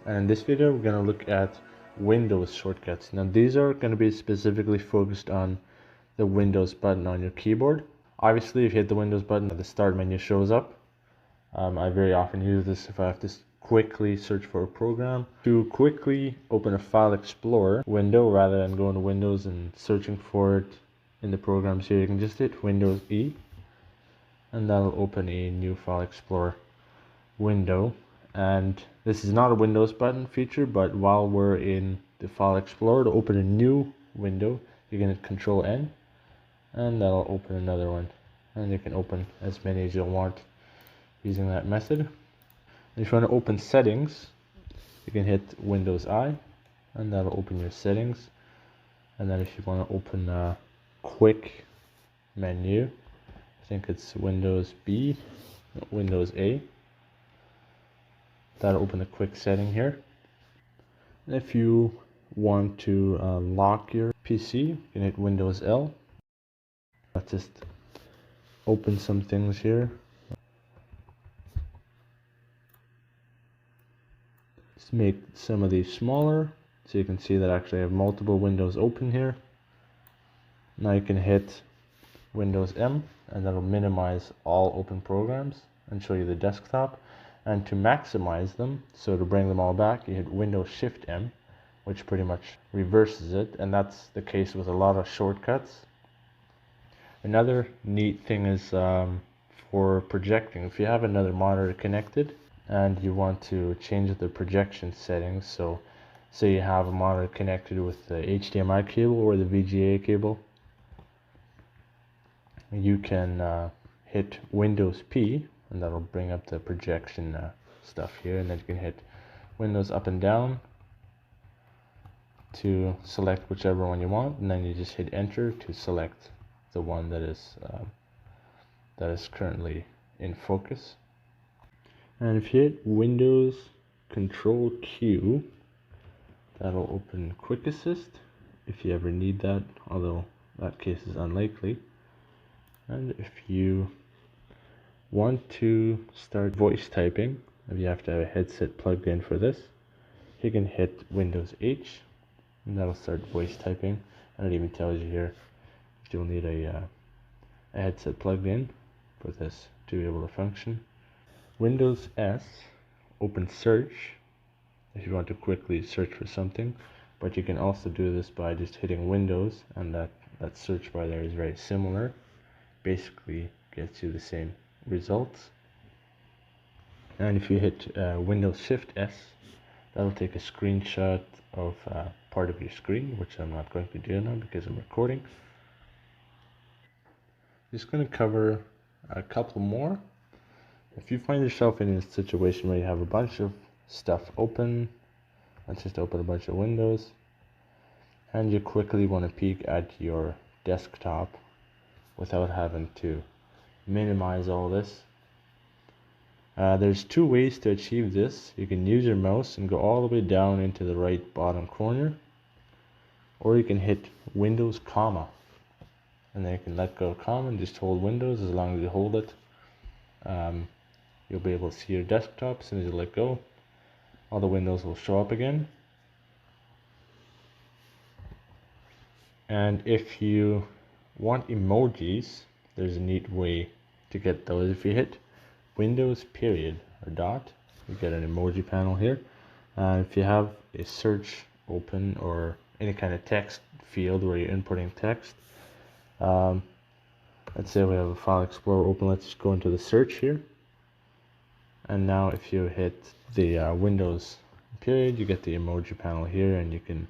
And in this video we're going to look at Windows shortcuts. Now these are going to be specifically focused on the Windows button on your keyboard. Obviously if you hit the Windows button, the start menu shows up. I very often use this if I have to quickly search for a program. To quickly open a File Explorer window rather than going to Windows and searching for it in the programs here, you can just hit Windows E and that'll open a new File Explorer window. And this is not a Windows button feature, but while we're in the File Explorer, to open a new window you can hit Control N and that'll open another one, and you can open as many as you want using that method. And if you want to open settings, you can hit Windows I and that'll open your settings. And then if you want to open a quick menu, I think it's Windows B, Windows A, that'll open the quick setting here. And if you want to lock your PC, you can hit Windows L. Let's just open some things here. Let's make some of these smaller so you can see that I actually have multiple windows open here. Now you can hit Windows M and that'll minimize all open programs and show you the desktop. And to maximize them, so to bring them all back, you hit Windows Shift M, which pretty much reverses it, and that's the case with a lot of shortcuts. Another neat thing is for projecting. If you have another monitor connected and you want to change the projection settings, so say you have a monitor connected with the HDMI cable or the VGA cable, you can hit Windows P and that'll bring up the projection stuff here, and then you can hit Windows up and down to select whichever one you want, and then you just hit enter to select the one that is currently in focus. And if you hit Windows Control Q, that'll open Quick Assist if you ever need that, although that case is unlikely. And if you want to start voice typing, if you have to have a headset plugged in for this, you can hit Windows H and that'll start voice typing. And it even tells you here if you'll need a headset plugged in for this to be able to function. Windows S, open search if you want to quickly search for something, but you can also do this by just hitting Windows, and that search bar there is very similar, basically gets you the same results. And if you hit Windows Shift S, that'll take a screenshot of part of your screen, which I'm not going to do now because I'm recording. Just going to cover a couple more. If you find yourself in a situation where you have a bunch of stuff open, let's just open a bunch of windows, and you quickly want to peek at your desktop without having to minimize all this. There's two ways to achieve this. You can use your mouse and go all the way down into the right bottom corner, or you can hit Windows comma, and then you can let go of comma and just hold Windows. As long as you hold it, you'll be able to see your desktop. As soon as you let go, all the windows will show up again. And if you want emojis, there's a neat way to get those. If you hit Windows period or dot, you get an emoji panel here. If you have a search open or any kind of text field where you're inputting text, let's say we have a File Explorer open, let's just go into the search here. And now if you hit the Windows period, you get the emoji panel here, and you can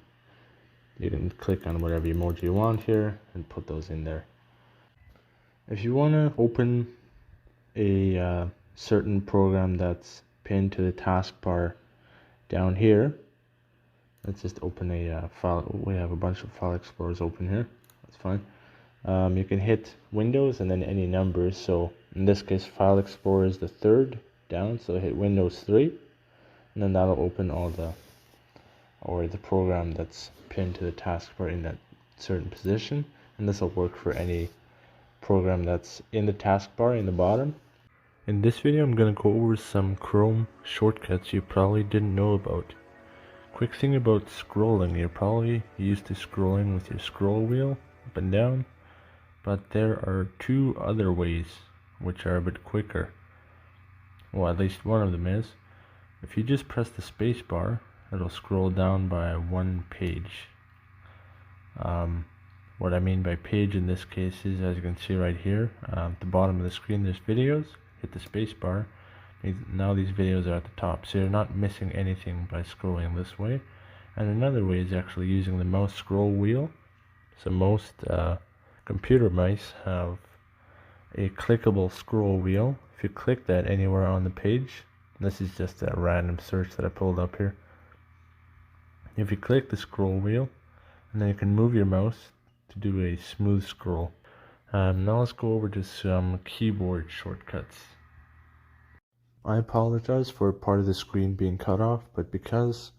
click on whatever emoji you want here and put those in there. If you want to open a certain program that's pinned to the taskbar down here, let's just open a file. We have a bunch of File Explorers open here, that's fine. You can hit Windows and then any numbers. So in this case, File Explorer is the third down, so hit Windows 3, and then that'll open all the program that's pinned to the taskbar in that certain position. And this will work for any program that's in the taskbar in the bottom. In this video, I'm going to go over some Chrome shortcuts you probably didn't know about. Quick thing about scrolling, you're probably used to scrolling with your scroll wheel up and down, but there are two other ways which are a bit quicker. Well, at least one of them is. If you just press the space bar, it'll scroll down by one page. What I mean by page in this case is, as you can see right here, at the bottom of the screen there's videos. Hit the space bar. Now these videos are at the top, so you're not missing anything by scrolling this way. And another way is actually using the mouse scroll wheel. So most computer mice have a clickable scroll wheel. If you click that anywhere on the page, this is just a random search that I pulled up here. If you click the scroll wheel, and then you can move your mouse to do a smooth scroll. Now let's go over to some keyboard shortcuts. I apologize for part of the screen being cut off, but because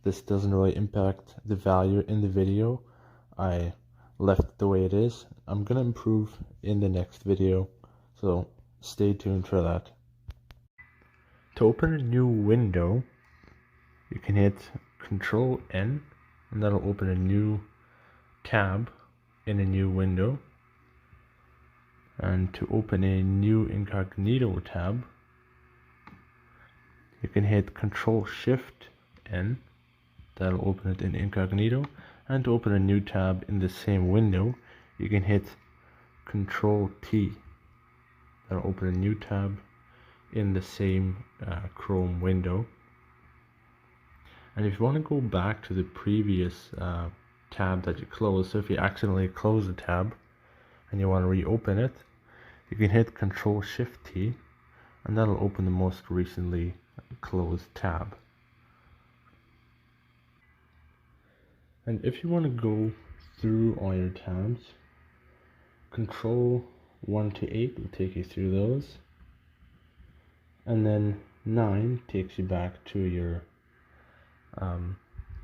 this doesn't really impact the value in the video, I left it the way it is. I'm gonna improve in the next video, so stay tuned for that. To open a new window, you can hit Control N, and that'll open a new tab in a new window. And to open a new incognito tab, you can hit Control Shift N, that'll open it in incognito. And to open a new tab in the same window, you can hit Control T, that'll open a new tab in the same Chrome window. And if you want to go back to the previous tab that you closed, so if you accidentally close the tab and you want to reopen it, you can hit Control Shift T, and that'll open the most recently closed tab. And if you want to go through all your tabs, Control 1 to 8 will take you through those, and then 9 takes you back to your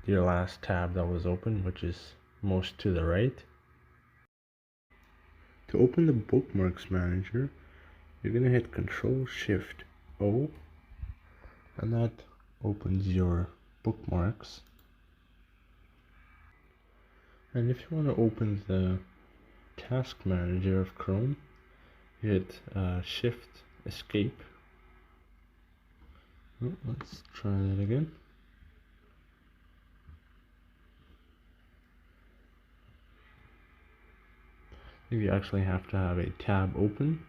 last tab that was open, which is most to the right. To open the Bookmarks Manager, you're going to hit Control Shift O, and that opens your bookmarks. And if you want to open the Task Manager of Chrome, you hit Shift Escape. Oh, let's try that again. You actually have to have a tab open,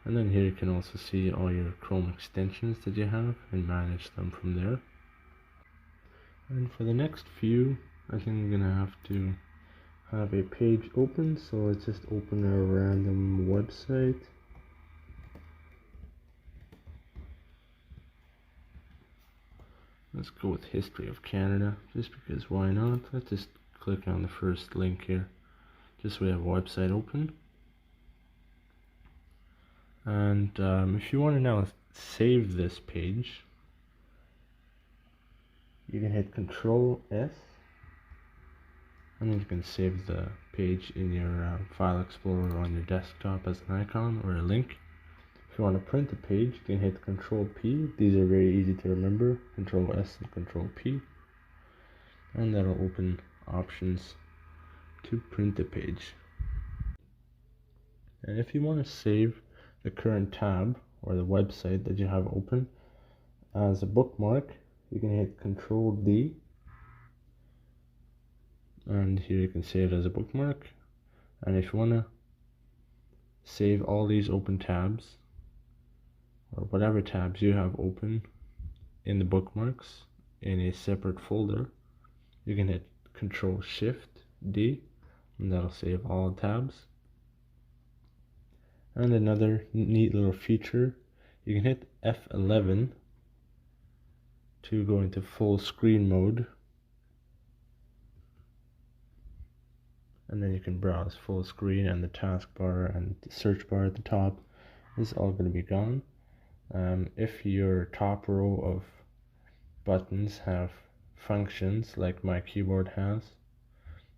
and then here you can also see all your Chrome extensions that you have and manage them from there. And for the next few, I think I'm gonna have to have a page open, so let's just open a random website. Let's go with History of Canada, just because why not? Let's just click on the first link here, just so we have a website open. And if you want to now save this page, you can hit Control S, and then you can save the page in your File Explorer on your desktop as an icon or a link. If you want to print a page, you can hit Control P. These are very easy to remember, Control S and Control P, and that'll open options to print the page. And if you want to save the current tab or the website that you have open as a bookmark, you can hit Control D, and here you can save it as a bookmark. And if you want to save all these open tabs or whatever tabs you have open in the bookmarks in a separate folder, you can hit Control Shift D, and that'll save all tabs. And another neat little feature, you can hit F11 to go into full screen mode, and then you can browse full screen, and the taskbar and the search bar at the top is all going to be gone. If your top row of buttons have functions like my keyboard has,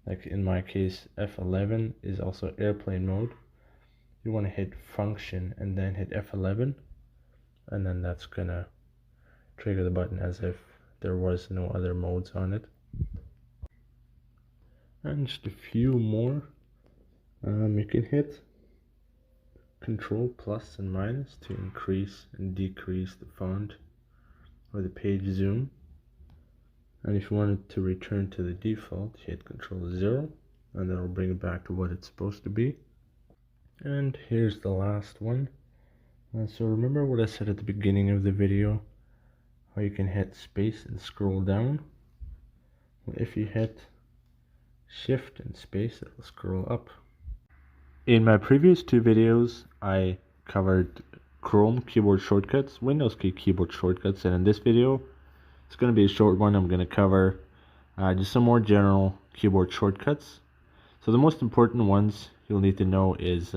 like in my case F11 is also airplane mode, you want to hit function and then hit F11, and then that's gonna trigger the button as if there was no other modes on it. And just a few more. You can hit Control plus and minus to increase and decrease the font or the page zoom. And if you wanted to return to the default, hit Control 0, and that'll bring it back to what it's supposed to be. And here's the last one. So remember what I said at the beginning of the video, how you can hit space and scroll down? Well, if you hit shift and space, it'll scroll up. In my previous two videos, I covered Chrome keyboard shortcuts, Windows key keyboard shortcuts, and in this video, it's going to be a short one. I'm going to cover just some more general keyboard shortcuts. So the most important ones you'll need to know is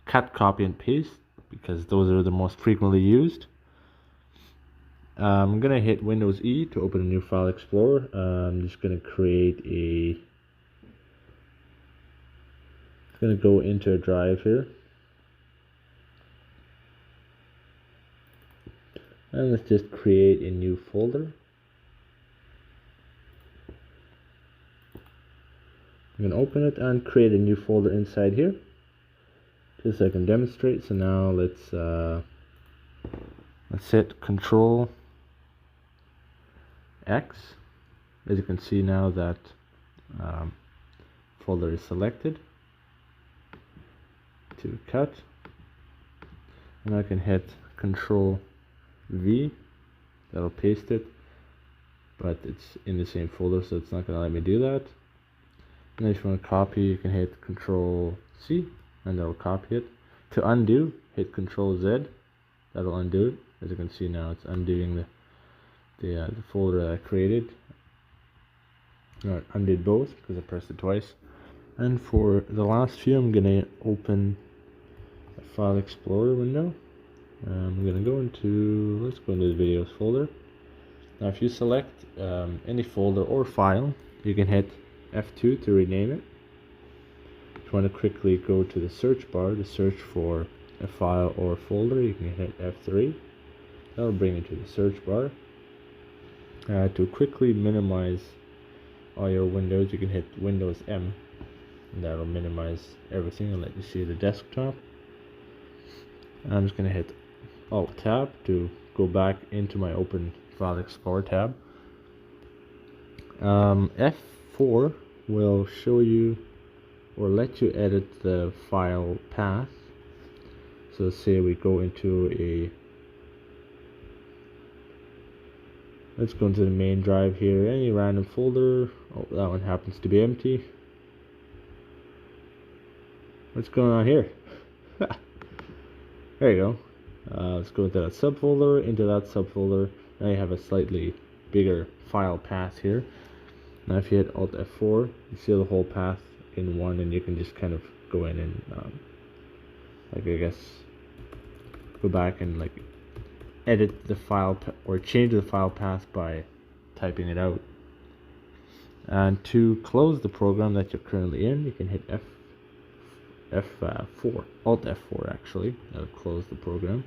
cut, copy, and paste, because those are the most frequently used. I'm going to hit Windows E to open a new file explorer. I'm just going to create a... I'm going to go into a drive here. And let's just create a new folder. I'm going to open it and create a new folder inside here, just so I can demonstrate. So now let's hit Control X. As you can see now that folder is selected. To cut, and I can hit Control V. That'll paste it, but it's in the same folder, so it's not going to let me do that. And if you want to copy, you can hit Control C, and that'll copy it. To undo, hit Control Z. That'll undo it. As you can see now, it's undoing the folder that I created. No, it undid both because I pressed it twice. And for the last few, I'm gonna open a file explorer window. I'm gonna go into, let's go into the videos folder. Now if you select any folder or file, you can hit F2 to rename it. If you want to quickly go to the search bar to search for a file or a folder, you can hit F3. That'll bring you to the search bar. To quickly minimize all your windows, you can hit Windows M, and that'll minimize everything and let you see the desktop. I'm just going to hit Alt Tab to go back into my Open File Explorer tab. F4 will show you or let you edit the file path. So say we go into let's go into the main drive here, any random folder. Oh, that one happens to be empty. What's going on here? There you go. Let's go into that subfolder, into that subfolder. Now you have a slightly bigger file path here. Now if you hit Alt F4, you see the whole path in one, and you can just kind of go in and like I guess go back and like edit the file or change the file path by typing it out. And to close the program that you're currently in, you can hit F4, Alt F4 actually. That'll close the program.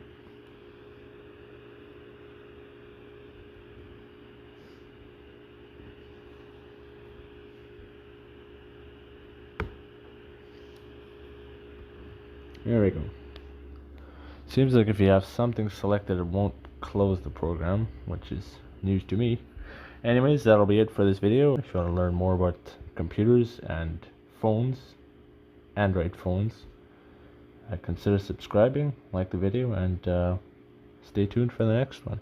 There we go. Seems like if you have something selected, it won't close the program, which is news to me. Anyways, that'll be it for this video. If you want to learn more about computers and phones, Android phones, consider subscribing, like the video, and stay tuned for the next one.